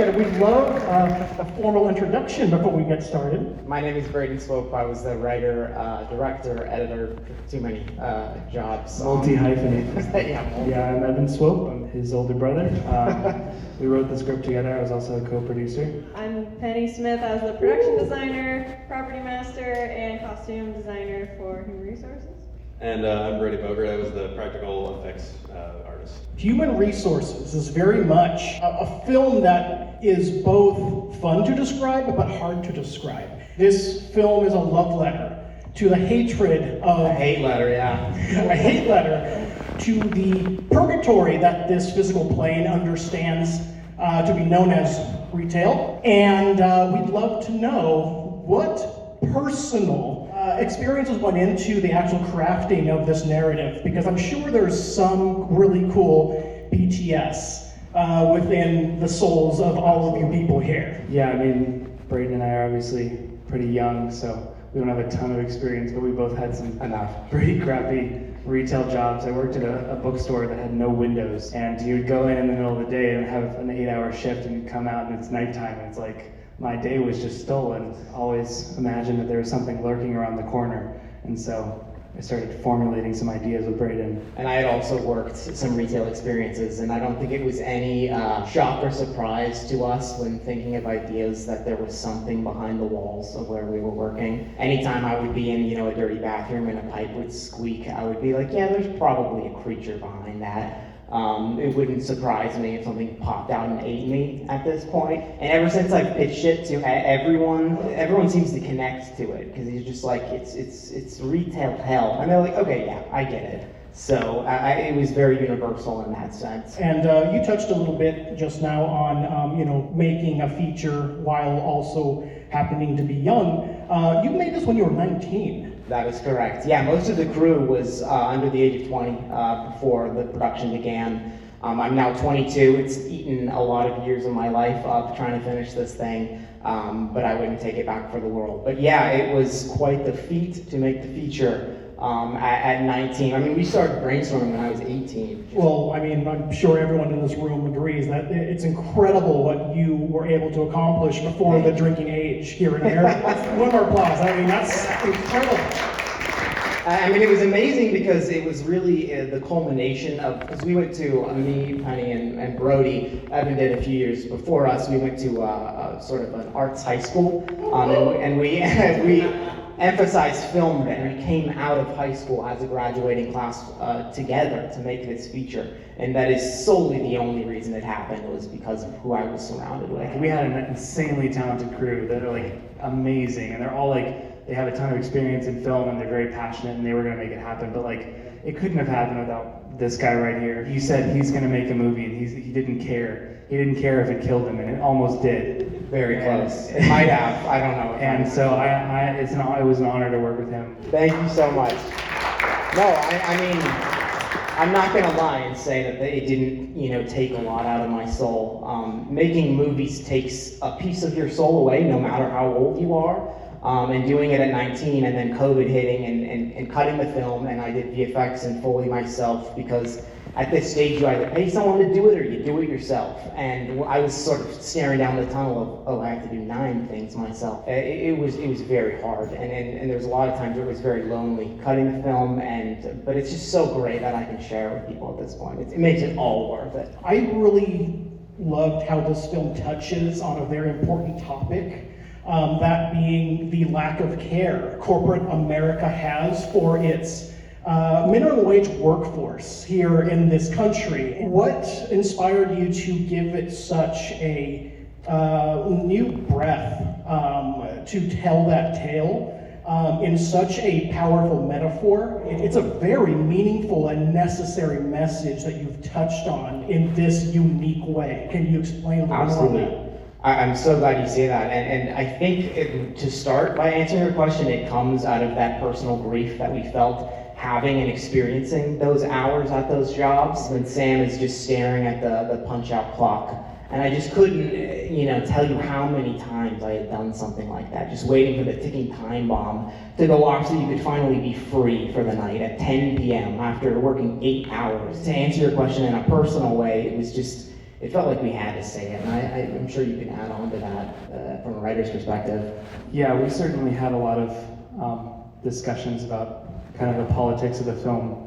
appreciate it. We'd love a formal introduction before we get started. My name is Braden Swope. I was the writer, director, editor, too many jobs. Multi-hyphenate. Yeah, I'm Evan Swope. I'm his older brother. We wrote the script together. I was also a co-producer. I'm Penny Smith. I was the production designer, property master, and costume designer for Human Resources. And I'm Brody Bogert. I was the practical effects artist. Human Resources is very much a film that is both fun to describe but hard to describe. This film is a love letter to the hatred of... A hate letter, yeah. A hate letter to the purgatory that this physical plane understands to be known as retail. And we'd love to know what personal experiences went into the actual crafting of this narrative, because I'm sure there's some really cool BTS within the souls of all of you people here. Yeah, I mean, Braden and I are obviously pretty young, so we don't have a ton of experience, but we both had some pretty crappy retail jobs. I worked at a bookstore that had no windows, and you would go in the middle of the day and have an 8-hour shift, and you'd come out and it's nighttime, and it's like, my day was just stolen. Always imagined that there was something lurking around the corner. And so I started formulating some ideas with Braden. And I had also worked some retail experiences, and I don't think it was any shock or surprise to us when thinking of ideas that there was something behind the walls of where we were working. Anytime I would be in, a dirty bathroom and a pipe would squeak, I would be like, yeah, there's probably a creature behind that. It wouldn't surprise me if something popped out and ate me at this point. And ever since I've pitched it to everyone seems to connect to it, because he's just like, it's retail hell. And they're like, okay, yeah, I get it. So it was very universal in that sense. And you touched a little bit just now on, making a feature while also happening to be young. You made this when you were 19. That is correct. Yeah, most of the crew was under the age of 20 before the production began. I'm now 22. It's eaten a lot of years of my life up trying to finish this thing, but I wouldn't take it back for the world. But yeah, it was quite the feat to make the feature at 19. I mean, we started brainstorming when I was 18. Well, I mean, I'm sure everyone in this room agrees that it's incredible what you were able to accomplish before the drinking age here in America. One more applause. I mean, that's incredible. I mean, it was amazing because it was really the culmination of, because we went to, me, Penny, and Brody, Evan did a few years before us, we went to sort of an arts high school, and we emphasized film then. We came out of high school as a graduating class together to make this feature, and that is solely the only reason it happened, was because of who I was surrounded with. We had an insanely talented crew that are like amazing, and they're all like, they have a ton of experience in film and they're very passionate and they were going to make it happen, but like, it couldn't have happened without this guy right here. He said he's going to make a movie and he didn't care. He didn't care if it killed him, and it almost did. Very close. It might have, I don't know. And so it was an honor to work with him. Thank you so much. No, I mean, I'm not going to lie and say that it didn't, take a lot out of my soul. Making movies takes a piece of your soul away, no matter how old you are. And doing it at 19 and then COVID hitting and cutting the film, and I did VFX and Foley myself, because at this stage you either pay someone to do it or you do it yourself. And I was sort of staring down the tunnel of, I have to do 9 things myself. It was very hard, and there's a lot of times where it was very lonely cutting the film, but it's just so great that I can share it with people at this point. It makes it all worth it. I really loved how this film touches on a very important topic. That being the lack of care corporate America has for its minimum wage workforce here in this country. What inspired you to give it such a new breath to tell that tale in such a powerful metaphor? It's a very meaningful and necessary message that you've touched on in this unique way. Can you explain a little more on that? I'm so glad you say that, and I think to start by answering your question, it comes out of that personal grief that we felt having and experiencing those hours at those jobs when Sam is just staring at the punch-out clock. And I just couldn't, tell you how many times I had done something like that, just waiting for the ticking time bomb to go off so you could finally be free for the night at 10 p.m. after working 8 hours. To answer your question in a personal way, it felt like we had to say it. And I'm sure you can add on to that from a writer's perspective. Yeah, we certainly had a lot of discussions about kind of the politics of the film,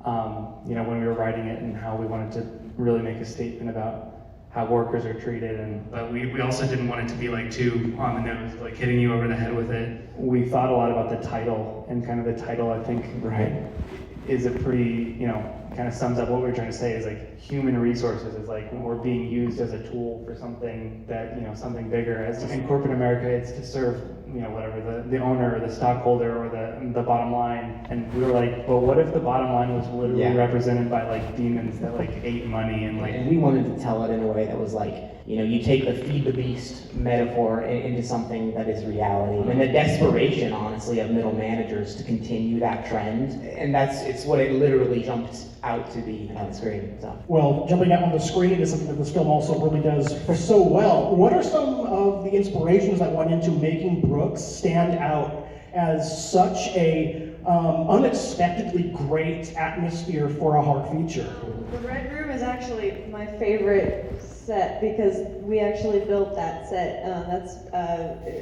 when we were writing it and how we wanted to really make a statement about how workers are treated. But we also didn't want it to be like too on the nose, like hitting you over the head with it. We thought a lot about the title, and kind of the title, I think, Right. is a pretty, kind of sums up what we're trying to say, is like human resources is like we're being used as a tool for something that, something bigger. As in corporate America, it's to serve, whatever, the owner or the stockholder or the bottom line. And we were like, but what if the bottom line was literally Yeah. represented by like demons that like ate money and like. And we wanted to tell it in a way that was like, you take the feed the beast metaphor into something that is reality. And the desperation, honestly, of middle managers to continue that trend. And it's what it literally jumped out to be on the screen. So. Well, jumping out on the screen is something that this film also really does so well. What are some of the inspirations that went into making Brooks stand out as such a unexpectedly great atmosphere for a horror feature? The Red Room is actually my favorite set because we actually built that set.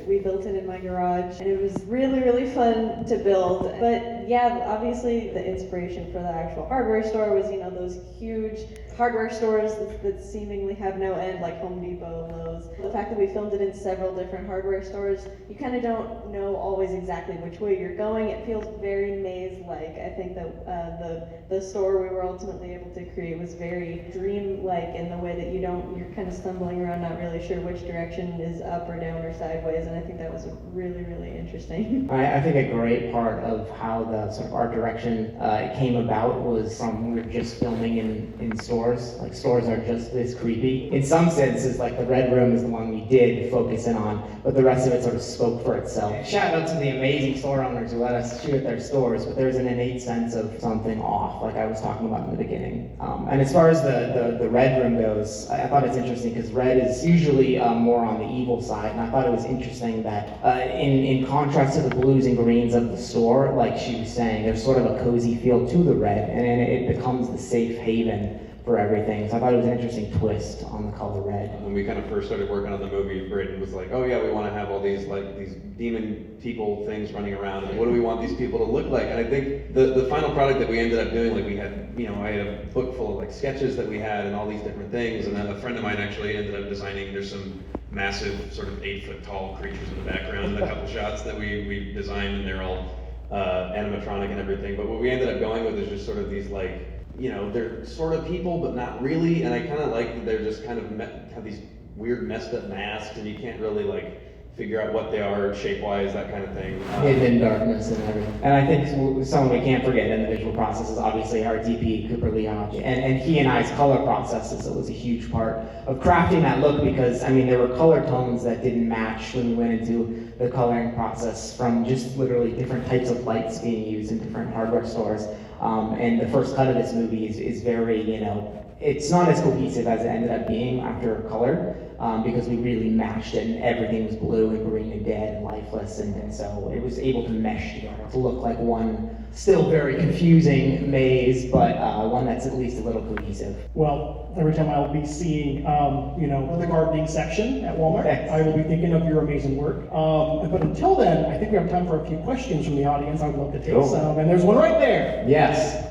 We built it in my garage, and it was really, really fun to build. But yeah, obviously the inspiration for the actual hardware store was, those huge hardware stores that seemingly have no end, like Home Depot, Lowe's. The fact that we filmed it in several different hardware stores, you kind of don't know always exactly which way you're going. It feels very maze-like. I think that the store we were ultimately able to create was very dream-like in the way that you're kind of stumbling around, not really sure which direction is up or down or sideways, and I think that was really, really interesting. I think a great part of how the sort of art direction came about was from we were just filming in stores. Like stores are just this creepy. In some senses, like the Red Room is the one we did focus in on, but the rest of it sort of spoke for itself. Shout out to the amazing store owners who let us shoot at their stores, but there's an innate sense of something off, like I was talking about in the beginning. And as far as the Red Room goes, I thought it's interesting because red is usually more on the evil side, and I thought it was interesting that in contrast to the blues and greens of the store, like she was saying, there's sort of a cozy feel to the red, and it becomes the safe haven for everything. So I thought it was an interesting twist on the color red. When we kind of first started working on the movie, Braden was like, oh yeah, we want to have all these demon people things running around, and what do we want these people to look like? And I think the final product that we ended up doing, like we had, I had a book full of like sketches that we had and all these different things, and then a friend of mine actually ended up designing, there's some massive sort of 8-foot tall creatures in the background in a couple shots that we designed, and they're all animatronic and everything. But what we ended up going with is just sort of these like, they're sort of people, but not really. And I kind of like that they're just kind of have these weird messed up masks, and you can't really like figure out what they are shape-wise, that kind of thing. Hidden in darkness and everything. And I think someone we can't forget in the visual process is obviously our DP, Cooper Leon, and he and I's color processes. It was a huge part of crafting that look because, there were color tones that didn't match when we went into the coloring process from just literally different types of lights being used in different hardware stores. And the first cut of this movie is very, it's not as cohesive as it ended up being after color, because we really matched it and everything was blue and green and dead and lifeless, and so it was able to mesh together to look like one still very confusing maze, but one that's at least a little cohesive. Well, every time I will be seeing, the gardening section at Walmart, Thanks. I will be thinking of your amazing work. But until then, I think we have time for a few questions from the audience. I would love to take some, and there's one right there. Yes.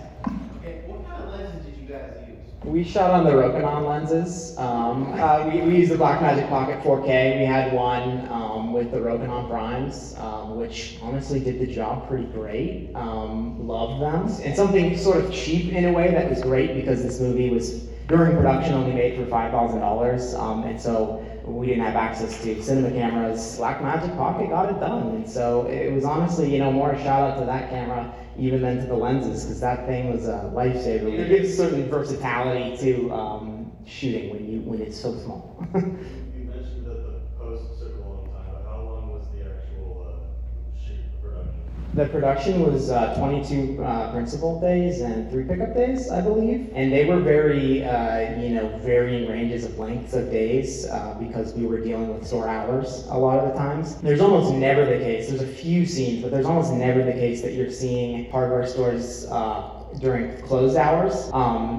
Okay, what kind of lenses did you guys use? We shot on the Rokinon lenses. We used the Blackmagic Pocket 4K. We had one with the Rokinon primes, which honestly did the job pretty great. Loved them. And something sort of cheap in a way that was great because this movie was, during production, only made for $5,000. And so we didn't have access to cinema cameras. Blackmagic Pocket got it done. And so it was honestly, more a shout out to that camera even than to the lenses, because that thing was a lifesaver. It gives a certain versatility to shooting when it's so small. You mentioned that the post took a long time, but how long was the actual shoot, the production? The production was 22 principal days and 3 pickup days, I believe. And they were very, varying ranges of lengths of days because we were dealing with short hours a lot of the times. There's almost never the case, there's a few scenes, but there's almost never the case that you're seeing hardware stores during closed hours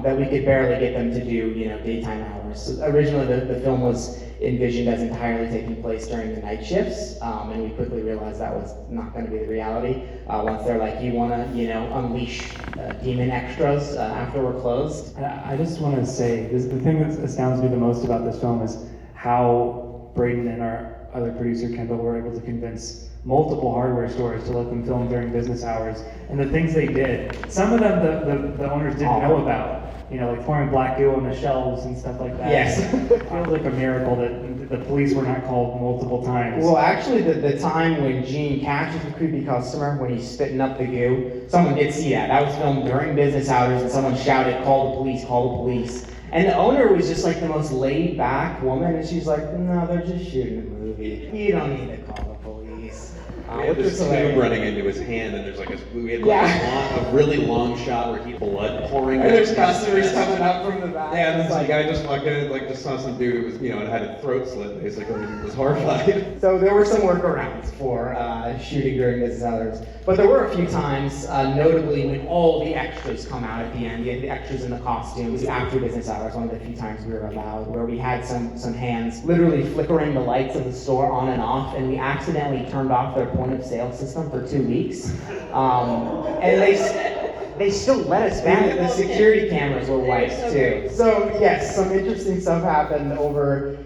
that we could barely get them to do, daytime hours. hours. So originally the film was envisioned as entirely taking place during the night shifts, and we quickly realized that was not going to be the reality. Once they're like, you want to, unleash demon extras after we're closed. And I just want to say, the thing that astounds me the most about this film is how Braden and our other producer, Kendall, were able to convince multiple hardware stores to let them film during business hours. And the things they did, some of them the owners didn't know about. Like pouring black goo on the shelves and stuff like that. Yes. It feels like a miracle that the police were not called multiple times. Well, actually, the time when Gene catches the creepy customer, when he's spitting up the goo, someone did see that. That was filmed during business hours, and someone shouted, call the police, call the police. And the owner was just like the most laid back woman, and she's like, no, they're just shooting a movie. You don't need to call the police. We had this tube running into his hand, and there's like we had Yeah. a really long shot where he blood pouring. And there's out. customers coming up from the back. Yeah, and this guy just walked in, and just saw some dude who was, it had a throat slit basically, and was horrified. So there were some workarounds for shooting during business hours. But there were a few times, notably when all the extras come out at the end, the extras in the costumes after business hours, one of the few times we were allowed, where we had some hands literally flickering the lights of the store on and off, and we accidentally turned off their point of sale system for 2 weeks. And they still let us back. The security cameras were wiped too. So yes, some interesting stuff happened over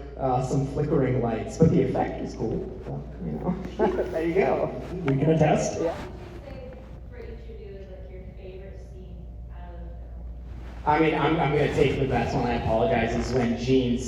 some flickering lights, but the effect is cool. So, there you go. We can attest. Yeah. For each of you, like your favorite scene out of the film. I mean, I'm going to take the best one, I apologize, is when Gene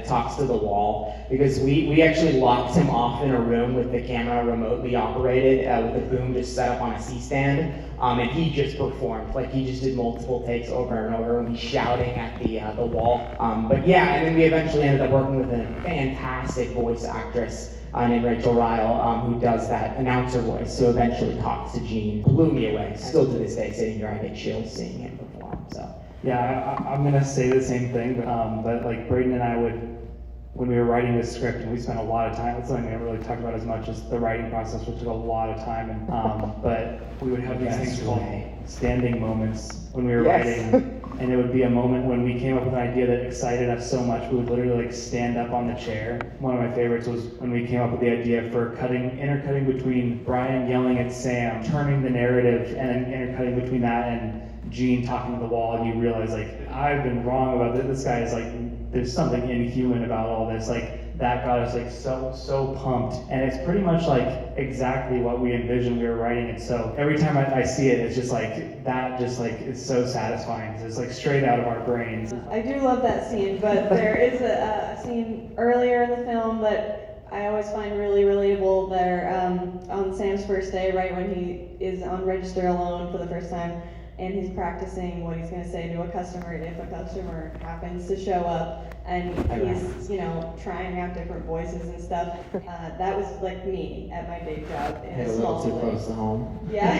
talks to the wall, because we actually locked him off in a room with the camera remotely operated, with the boom just set up on a C-stand, and he just performed, like he just did multiple takes over and over, and he's shouting at the wall. But yeah, and then we eventually ended up working with a fantastic voice actress named Rachel Ryle, who does that announcer voice, who eventually talks to Gene. Blew me away. Still to this day, sitting here, I get chills seeing him perform. So. Yeah, I'm gonna say the same thing, but like Braden and I when we were writing this script, and we spent a lot of time, that's something we haven't really talked about as much as the writing process, which took a lot of time, and but we would have these things called standing moments when we were writing, and it would be a moment when we came up with an idea that excited us so much, we would literally like stand up on the chair. One of my favorites was when we came up with the idea for intercutting between Brian yelling at Sam, turning the narrative, and then intercutting between that and Gene talking to the wall, and you realize like, I've been wrong about this. This guy is like, there's something inhuman about all this. Like that got us like so pumped, and it's pretty much like exactly what we envisioned we were writing it. So every time I see it, it's just like that. Just like it's so satisfying. It's like straight out of our brains. I do love that scene, but there is a scene earlier in the film that I always find really relatable. There on Sam's first day, right when he is on register alone for the first time, and he's practicing what he's going to say to a customer if a customer happens to show up, and he's, trying out different voices and stuff. That was like me at my day job in a small too place. close to home. Yeah,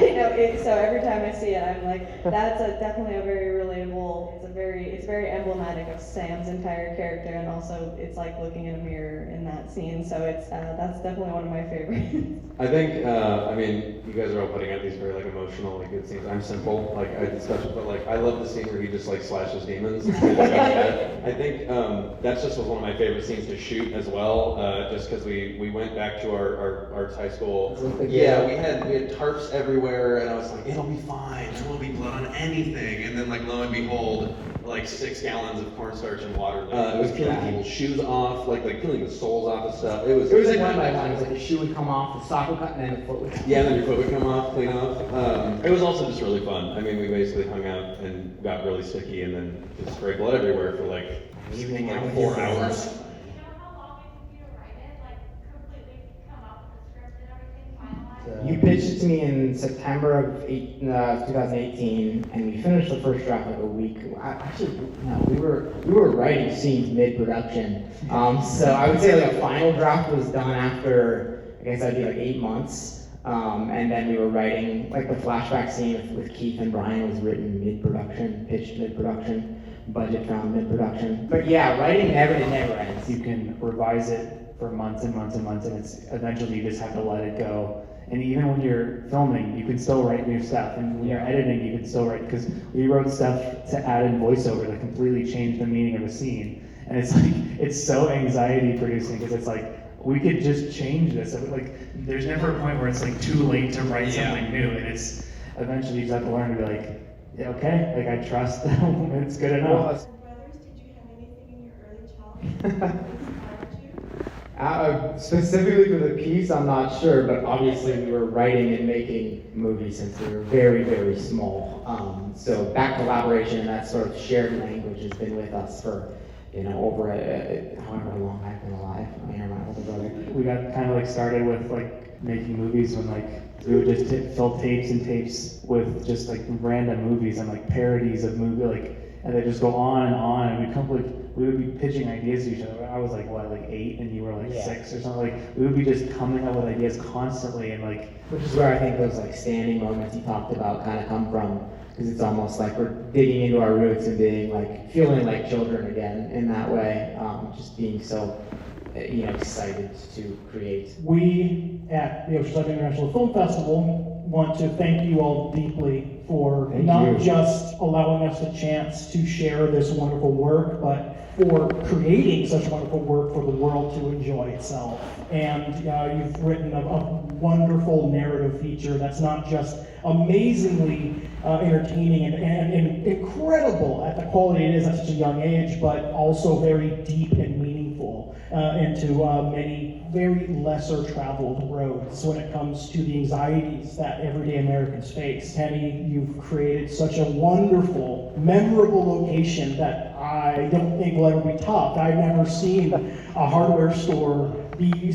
so every time I see it, I'm like, that's definitely a very relatable, it's very emblematic of Sam's entire character, and also it's like looking in a mirror in that scene, so that's definitely one of my favorites. I think, you guys are all putting out these very like emotional, like good scenes. I'm simple, like I discussed it, but like I love the scene where he just like slashes demons. I think that's just was one of my favorite scenes to shoot as well, just because we went back to our arts high school. Yeah, we had tarps everywhere, and I was like, it'll be fine, there won't be blood on anything. And then like lo and behold, like 6 gallons of cornstarch and water. It was peeling people's shoes off, like peeling the soles off of stuff. It was like one by one. It was like the shoe would come off, the sock would cut, and then the foot would come off. Yeah, and then your foot would come off, clean off. It was also just really fun. I mean, we basically hung out and got really sticky, and then just sprayed blood everywhere for like 4 hours. How long it took you to write it? Like completely come up with the script and everything, finalized? You pitched it to me in September of 2018, and we finished the first draft like a week. We were writing scenes mid-production. So I would say like a final draft was done after, I guess that'd be like 8 months. And then we were writing, like the flashback scene with Keith and Brian was written mid-production, pitched mid-production, budget found mid-production. But yeah, writing never ends. You can revise it for months and months and months, and it's eventually you just have to let it go. And even when you're filming, you can still write new stuff. And when you're editing, you can still write, because we wrote stuff to add in voiceover that completely changed the meaning of a scene. And it's like, it's so anxiety producing, because it's like, we could just change this. Like, there's never a point where it's like too late to write something new, and it's, eventually you just have to learn to be like, yeah, okay, like I trust them, it's good enough. Brothers, did you have anything in your early childhood that inspired you? Specifically for the piece, I'm not sure, but obviously we were writing and making movies since we were very, very small. So that collaboration and that sort of shared language has been with us for, over however long I've been alive. I mean, my older brother. We got kind of like started with like making movies when like we would just fill tapes and tapes with just like random movies and like parodies of movie, like, and they just go on, and we would be pitching ideas to each other. I was like, what, like 8 and you were like 6 or something. Like, we would be just coming up with ideas constantly, and like, Which is where I think those like standing moments you talked about kind of come from, because it's almost like we're digging into our roots and being like, feeling like children again in that way, just being so, excited to create. We at the Oceanside International Film Festival want to thank you all deeply for not just allowing us a chance to share this wonderful work, but for creating such wonderful work for the world to enjoy itself. And you've written a wonderful narrative feature that's not just amazingly entertaining and incredible at the quality it is at such a young age, but also very deep and meaningful into many very lesser traveled roads when it comes to the anxieties that everyday Americans face. Penny, you've created such a wonderful, memorable location that I don't think will ever be topped. I've never seen a hardware store be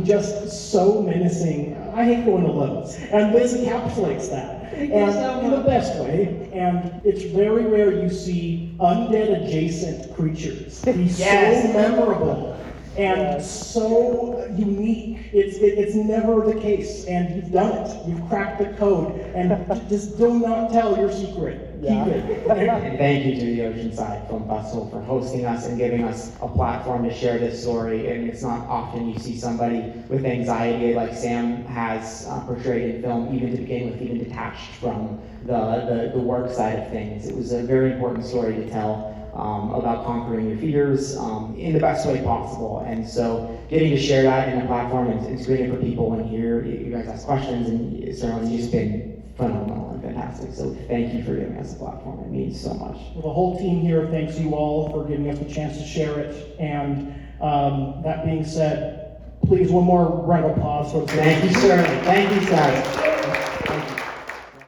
just so menacing. I hate going to Lowe's, and this encapsulates that. And in the best way, and it's very rare you see undead adjacent creatures be so memorable and so unique. It's never the case, and you've done it. You've cracked the code, and just do not tell your secret. Keep it. And thank you to the Oceanside Film Festival for hosting us and giving us a platform to share this story. And it's not often you see somebody with anxiety like Sam has portrayed in film, even to begin with, even detached from the work side of things. It was a very important story to tell. About conquering your fears in the best way possible. And so getting to share that in a platform and screen it for people and hear you guys ask questions, and it's certainly just been phenomenal and fantastic. So thank you for giving us a platform. It means so much. Well, the whole team here thanks you all for giving us the chance to share it. And that being said, please, one more round of applause for the Thank you, sir. Thank you, sir.